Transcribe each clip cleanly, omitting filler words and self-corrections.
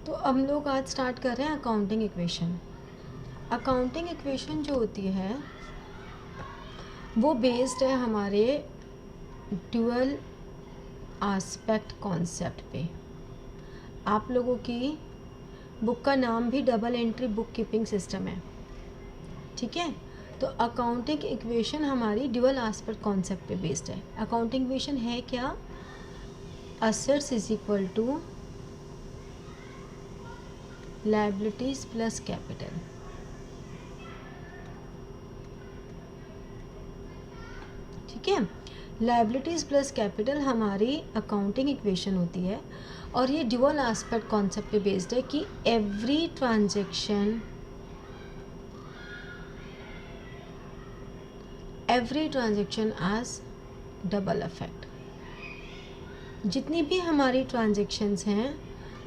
तो हम लोग आज स्टार्ट कर रहे हैं अकाउंटिंग इक्वेशन। अकाउंटिंग इक्वेशन जो होती है वो बेस्ड है हमारे ड्यूअल आस्पेक्ट कॉन्सेप्ट पे। आप लोगों की बुक का नाम भी double entry book keeping system है, ठीक है। तो अकाउंटिंग इक्वेशन हमारी ड्यूअल आस्पेक्ट कॉन्सेप्ट पे बेस्ड है। अकाउंटिंग इक्वेशन है क्या? Assets is equal to liabilities plus capital. ठीक है, लायबिलिटीज प्लस कैपिटल हमारी अकाउंटिंग इक्वेशन होती है और ये ड्यूअल एस्पेक्ट कॉन्सेप्ट पे बेस्ड है कि every transaction has double effect. जितनी भी हमारी ट्रांजेक्शन्स हैं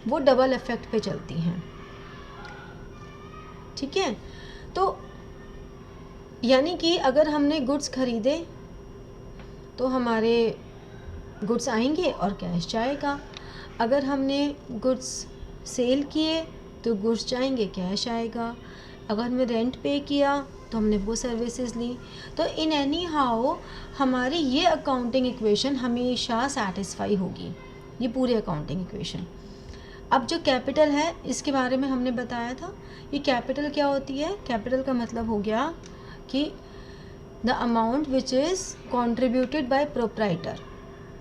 वो डबल इफेक्ट पे चलती हैं, ठीक है। तो यानी कि अगर हमने गुड्स खरीदे तो हमारे गुड्स आएंगे और कैश जाएगा। अगर हमने गुड्स सेल किए तो गुड्स जाएंगे, कैश आएगा। अगर हमने रेंट पे किया तो हमने वो सर्विसेज ली। तो इन एनी हाउ हमारी ये अकाउंटिंग इक्वेशन हमेशा सेटिस्फाई होगी, ये पूरी अकाउंटिंग इक्वेशन। अब जो कैपिटल है इसके बारे में हमने बताया था। ये कैपिटल क्या होती है? कैपिटल का मतलब हो गया कि the amount which is contributed bye proprietor,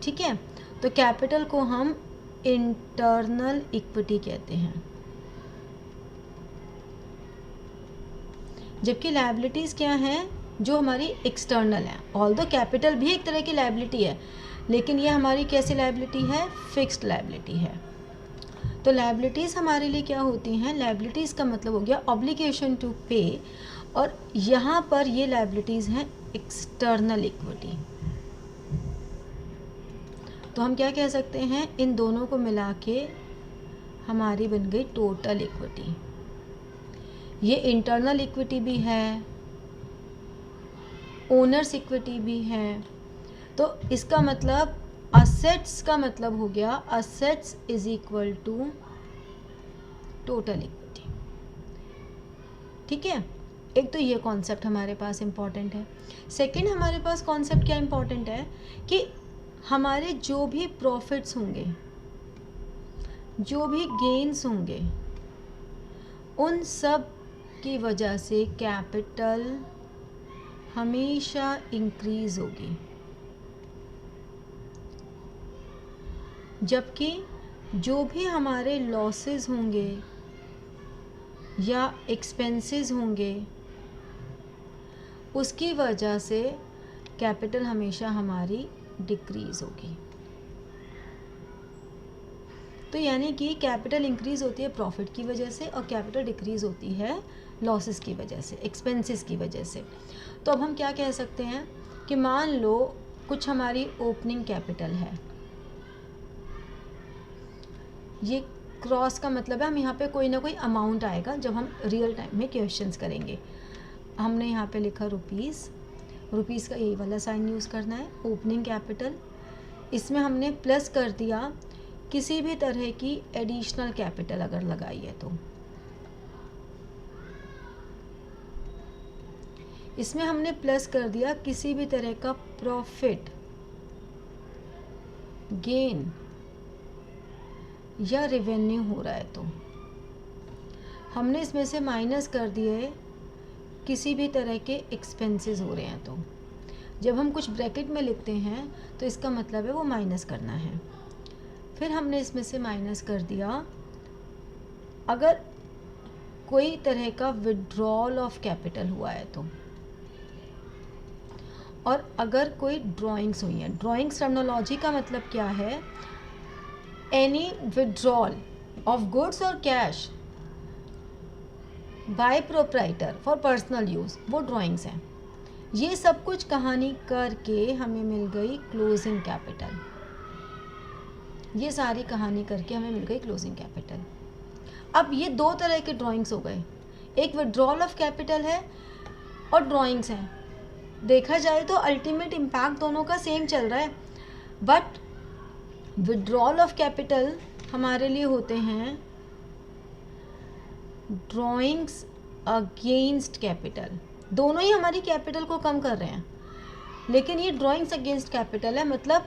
ठीक है। तो कैपिटल को हम इंटरनल इक्विटी कहते हैं, जबकि लायबिलिटीज़ क्या हैं? जो हमारी एक्सटर्नल है। ऑल्दो कैपिटल भी एक तरह की लायबिलिटी है, लेकिन ये हमारी कैसी लायबिलिटी है? फिक्स्ड लायबिलिटी है। तो लायबिलिटीज़ हमारे लिए क्या होती हैं? लायबिलिटीज़ का मतलब हो गया ऑब्लिगेशन टू पे, और यहाँ पर ये लायबिलिटीज़ हैं एक्सटर्नल इक्विटी। तो हम क्या कह सकते हैं? इन दोनों को मिला के हमारी बन गई टोटल इक्विटी। ये इंटरनल इक्विटी भी है, ओनर्स इक्विटी भी है। तो इसका मतलब असेट्स का मतलब हो गया assets is equal to total equity, ठीक है। एक तो ये कॉन्सेप्ट हमारे पास इम्पॉर्टेंट है। सेकंड हमारे पास कॉन्सेप्ट क्या इम्पॉर्टेंट है कि हमारे जो भी प्रॉफिट्स होंगे, जो भी गेन्स होंगे, उन सब की वजह से कैपिटल हमेशा इंक्रीज होगी, जबकि जो भी हमारे लॉसेस होंगे या एक्सपेंसेस होंगे उसकी वजह से कैपिटल हमेशा हमारी डिक्रीज होगी। तो यानी कि कैपिटल इंक्रीज होती है प्रॉफिट की वजह से और कैपिटल डिक्रीज होती है लॉसेस की वजह से, एक्सपेंसेस की वजह से। तो अब हम क्या कह सकते हैं कि मान लो कुछ हमारी ओपनिंग कैपिटल है, ये क्रॉस का मतलब है हम यहाँ पे कोई ना कोई अमाउंट आएगा जब हम रियल टाइम में क्वेश्चंस करेंगे। हमने यहाँ पे लिखा रुपीज़, रुपीज़ का यही वाला साइन यूज़ करना है, ओपनिंग कैपिटल। इसमें हमने प्लस कर दिया किसी भी तरह की एडिशनल कैपिटल अगर लगाई है तो। इसमें हमने प्लस कर दिया किसी भी तरह का प्रॉफिट, गेन या रेवेन्यू हो रहा है तो। हमने इसमें से माइनस कर दिए किसी भी तरह के एक्सपेंसेस हो रहे हैं तो। जब हम कुछ ब्रैकेट में लिखते हैं तो इसका मतलब है वो माइनस करना है। फिर हमने इसमें से माइनस कर दिया अगर कोई तरह का विड्रॉल ऑफ कैपिटल हुआ है तो, और अगर कोई ड्राइंग्स हुई हैं। ड्राइंग्स टर्मिनोलॉजी का मतलब क्या है? एनी विड्रॉल ऑफ गुड्स और cash by proprietor for personal use, वो ड्राइंग्स हैं। ये सब कुछ कहानी करके हमें मिल गई क्लोजिंग कैपिटल। ये सारी कहानी करके हमें मिल गई क्लोजिंग कैपिटल। अब ये दो तरह के ड्राइंग्स हो गए, एक विड्रॉल ऑफ कैपिटल है और ड्राइंग्स हैं। देखा जाए तो अल्टीमेट इम्पैक्ट दोनों का सेम चल रहा है, बट विड्रॉल ऑफ कैपिटल हमारे लिए होते हैं ड्राइंग्स अगेंस्ट कैपिटल, दोनों ही हमारी कैपिटल को कम कर रहे हैं, लेकिन ये ड्राइंग्स अगेंस्ट कैपिटल है, मतलब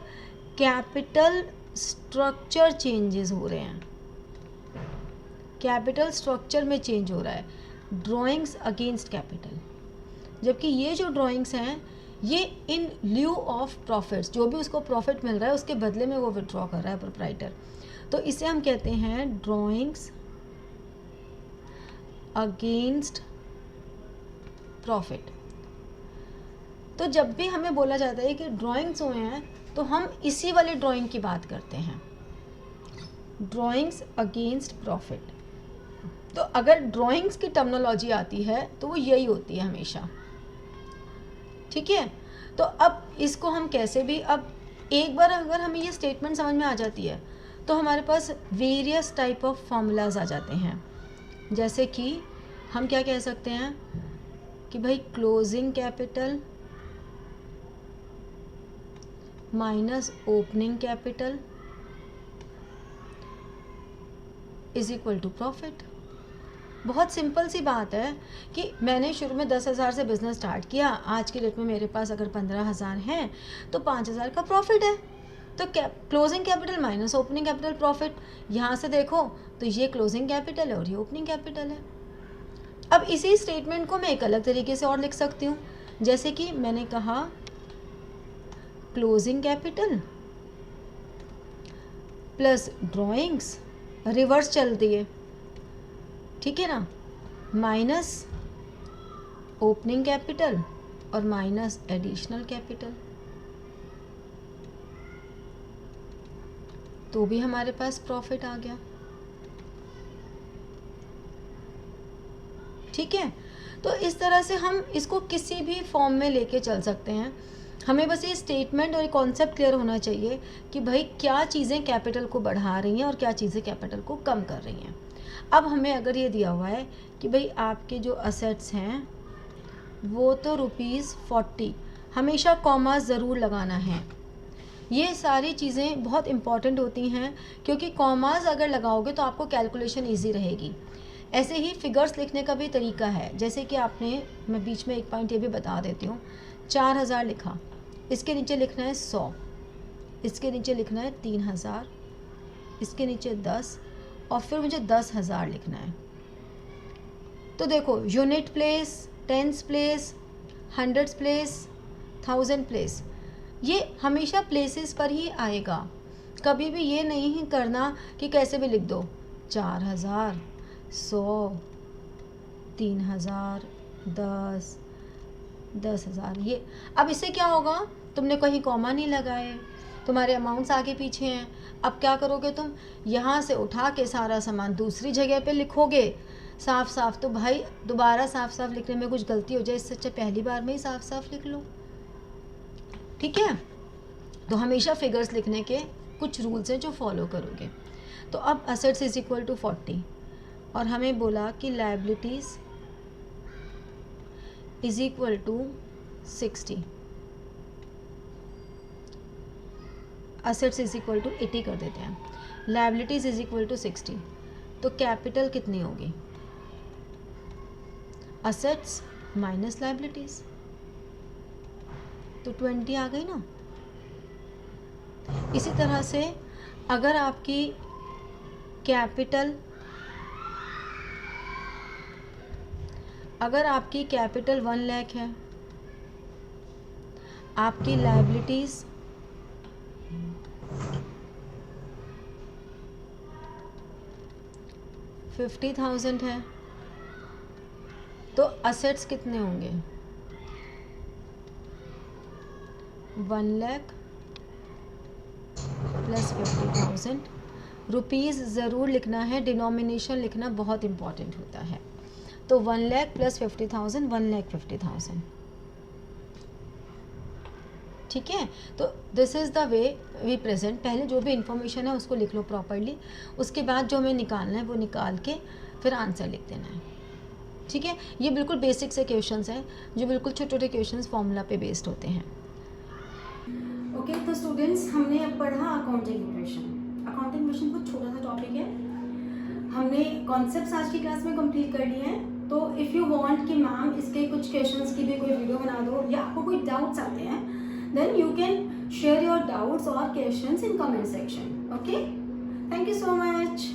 कैपिटल स्ट्रक्चर चेंजेस हो रहे हैं, कैपिटल स्ट्रक्चर में चेंज हो रहा है, ड्राइंग्स अगेंस्ट कैपिटल। जबकि ये जो ड्राइंग्स हैं ये इन ल्यू ऑफ प्रॉफिट्स, जो भी उसको प्रॉफिट मिल रहा है उसके बदले में वो विड्रॉ कर रहा है प्रोप्राइटर, तो इसे हम कहते हैं ड्राइंग्स अगेंस्ट प्रॉफिट। तो जब भी हमें बोला जाता है कि ड्राइंग्स हुए हैं तो हम इसी वाली ड्राइंग की बात करते हैं, ड्राइंग्स अगेंस्ट प्रॉफिट। तो अगर ड्राइंग्स की टर्मिनोलॉजी आती है तो वो यही होती है हमेशा, ठीक है। तो अब इसको हम कैसे भी, अब एक बार अगर हमें ये स्टेटमेंट समझ में आ जाती है तो हमारे पास वेरियस टाइप ऑफ फॉर्मूलाज आ जाते हैं। जैसे कि हम क्या कह सकते हैं कि भाई closing capital minus opening capital is equal to profit. बहुत सिंपल सी बात है कि मैंने शुरू में 10,000 से बिज़नेस स्टार्ट किया, आज की डेट में मेरे पास अगर 15,000 हैं तो 5,000 का प्रॉफिट है। तो closing capital minus opening capital profit, यहाँ से देखो तो ये क्लोजिंग कैपिटल है और ये ओपनिंग कैपिटल है। अब इसी स्टेटमेंट को मैं एक अलग तरीके से और लिख सकती हूँ, जैसे कि मैंने कहा closing capital plus drawings, reverse चलती है, ठीक है ना, माइनस ओपनिंग कैपिटल और माइनस एडिशनल कैपिटल, तो भी हमारे पास प्रॉफिट आ गया, ठीक है। तो इस तरह से हम इसको किसी भी फॉर्म में लेके चल सकते हैं। हमें बस ये स्टेटमेंट और कॉन्सेप्ट क्लियर होना चाहिए कि भाई क्या चीज़ें कैपिटल को बढ़ा रही हैं और क्या चीज़ें कैपिटल को कम कर रही हैं। अब हमें अगर ये दिया हुआ है कि भाई आपके जो असेट्स हैं वो तो ₹40, हमेशा कॉमा ज़रूर लगाना है। ये सारी चीज़ें बहुत इम्पॉर्टेंट होती हैं क्योंकि कॉमास अगर लगाओगे तो आपको कैलकुलेशन ईजी रहेगी। ऐसे ही फिगर्स लिखने का भी तरीका है, जैसे कि आपने, मैं बीच में एक पॉइंट ये भी बता देती हूँ, 4,000 लिखा, इसके नीचे लिखना है 100, इसके नीचे लिखना है 3,000, इसके नीचे 10 और फिर मुझे 10,000 लिखना है। तो देखो unit place, tens place, hundreds place, 1000 place, ये हमेशा प्लेसेस पर ही आएगा। कभी भी ये नहीं करना कि कैसे भी लिख दो 4,000, 100, 3,000, 10, 10,000। ये अब इससे क्या होगा, तुमने कहीं कॉमा नहीं लगाए, तुम्हारे अमाउंट्स आगे पीछे हैं। अब क्या करोगे तुम, यहाँ से उठा के सारा सामान दूसरी जगह पे लिखोगे साफ साफ, तो भाई दोबारा साफ साफ लिखने में कुछ गलती हो जाए, इससे अच्छा पहली बार में ही साफ साफ लिख लो, ठीक है। तो हमेशा फिगर्स लिखने के कुछ रूल्स हैं जो फॉलो करोगे। तो अब असेट्स इज इक्वल टू 40 और हमें बोला कि liabilities is equal to 60, assets is equal to 80 कर देते हैं, लायबिलिटीज़ इज इक्वल टू 60, तो कैपिटल कितनी होगी, असेट्स माइनस लायबिलिटीज़, तो 20 आ गई ना। इसी तरह से अगर आपकी कैपिटल 1 लाख है, आपकी लायबिलिटीज़ 50,000 है, तो असेट्स कितने होंगे, 1 लाख प्लस 50,000। रुपीज़ ज़रूर लिखना है, डिनोमिनेशन लिखना बहुत इम्पॉर्टेंट होता है। तो 1 लाख प्लस 50,000, 1,50,000, ठीक है। तो this is the way we present. पहले जो भी इंफॉर्मेशन है उसको लिख लो प्रॉपर्ली, उसके बाद जो हमें निकालना है वो निकाल के फिर आंसर लिख देना है, ठीक है। ये बिल्कुल बेसिक से क्वेश्चंस हैं जो बिल्कुल छोटे छोटे क्वेश्चंस फॉर्मूला पे बेस्ड होते हैं। ओके, तो स्टूडेंट्स हमने अब पढ़ा अकाउंटिंग इक्वेशन। अकाउंटिंग इक्वेशन बहुत छोटा सा टॉपिक है, हमने कॉन्सेप्ट्स आज की क्लास में कंप्लीट कर लिए हैं। तो इफ़ यू वांट कि मैम इसके कुछ क्वेश्चंस की भी कोई वीडियो बना दो या आपको कोई डाउट्स आते हैं, then you can share your doubts और questions in comment section. Okay, thank you so much.